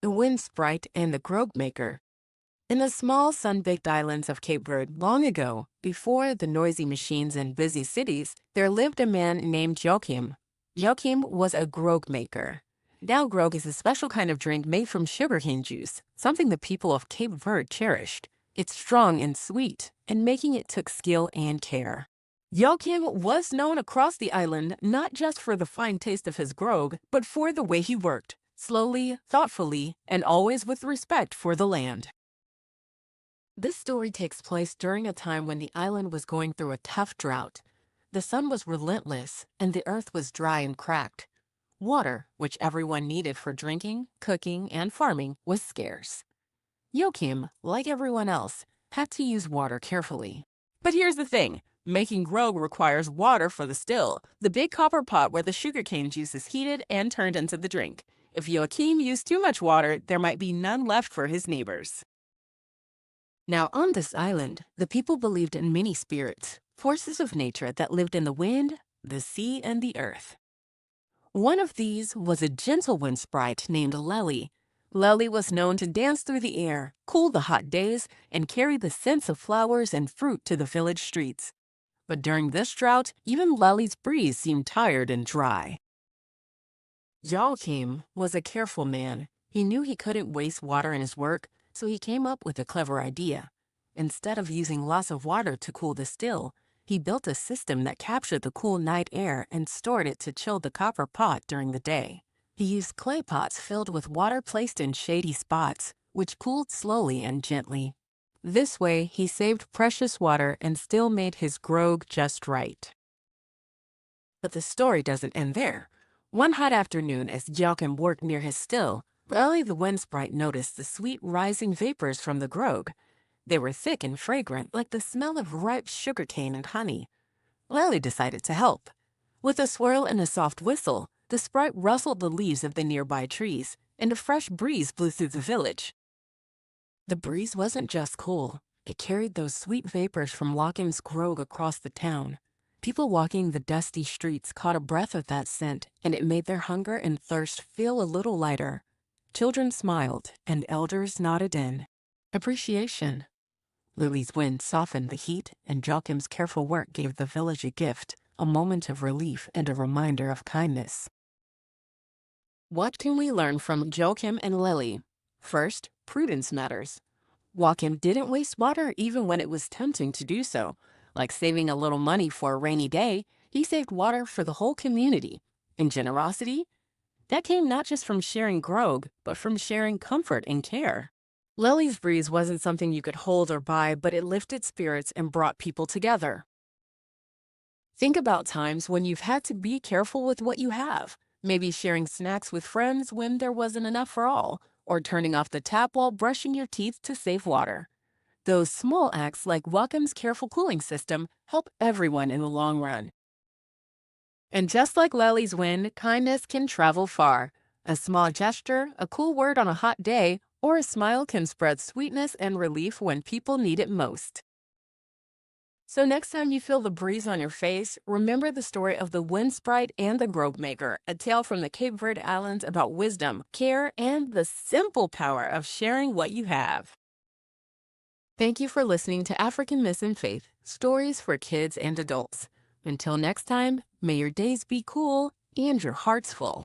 the wind sprite, and the Grogue maker. In the small sun-baked islands of Cape Verde long ago, before the noisy machines and busy cities, there lived a man named Joachim. Joachim was a Grogue maker. Now Grogue is a special kind of drink made from sugarcane juice, something the people of Cape Verde cherished. It's strong and sweet, and making it took skill and care. Joachim was known across the island not just for the fine taste of his grog, but for the way he worked, slowly, thoughtfully, and always with respect for the land. This story takes place during a time when the island was going through a tough drought. The sun was relentless, and the earth was dry and cracked. Water, which everyone needed for drinking, cooking, and farming, was scarce. Joachim, like everyone else, had to use water carefully. But here's the thing. Making grog requires water for the still, the big copper pot where the sugarcane juice is heated and turned into the drink. If Joachim used too much water, there might be none left for his neighbors. Now on this island, the people believed in many spirits, forces of nature that lived in the wind, the sea, and the earth. One of these was a gentle wind sprite named Lely. Lely was known to dance through the air, cool the hot days, and carry the scents of flowers and fruit to the village streets. But during this drought, even Lely's breeze seemed tired and dry. Joachim was a careful man. He knew he couldn't waste water in his work, so he came up with a clever idea. Instead of using lots of water to cool the still, he built a system that captured the cool night air and stored it to chill the copper pot during the day. He used clay pots filled with water placed in shady spots, which cooled slowly and gently. This way, he saved precious water and still made his grog just right. But the story doesn't end there. One hot afternoon, as Joachim worked near his still, Lely the wind sprite noticed the sweet rising vapors from the grog. They were thick and fragrant, like the smell of ripe sugarcane and honey. Lely decided to help. With a swirl and a soft whistle, the sprite rustled the leaves of the nearby trees, and a fresh breeze blew through the village. The breeze wasn't just cool. It carried those sweet vapors from Joachim's grog across the town. People walking the dusty streets caught a breath of that scent, and it made their hunger and thirst feel a little lighter. Children smiled, and elders nodded in appreciation. Lily's wind softened the heat, and Joachim's careful work gave the village a gift, a moment of relief and a reminder of kindness. What can we learn from Joachim and Lely? First, prudence matters. Joachim didn't waste water even when it was tempting to do so. Like saving a little money for a rainy day, he saved water for the whole community. And generosity? That came not just from sharing grog, but from sharing comfort and care. Lely's breeze wasn't something you could hold or buy, but it lifted spirits and brought people together. Think about times when you've had to be careful with what you have. Maybe sharing snacks with friends when there wasn't enough for all, or turning off the tap while brushing your teeth to save water. Those small acts, like Joachim's careful cooling system, help everyone in the long run. And just like Lely's wind, kindness can travel far. A small gesture, a cool word on a hot day, or a smile can spread sweetness and relief when people need it most. So next time you feel the breeze on your face, remember the story of the wind sprite and the grog maker, a tale from the Cape Verde Islands about wisdom, care, and the simple power of sharing what you have. Thank you for listening to African Myths and Faith, stories for kids and adults. Until next time, may your days be cool and your hearts full.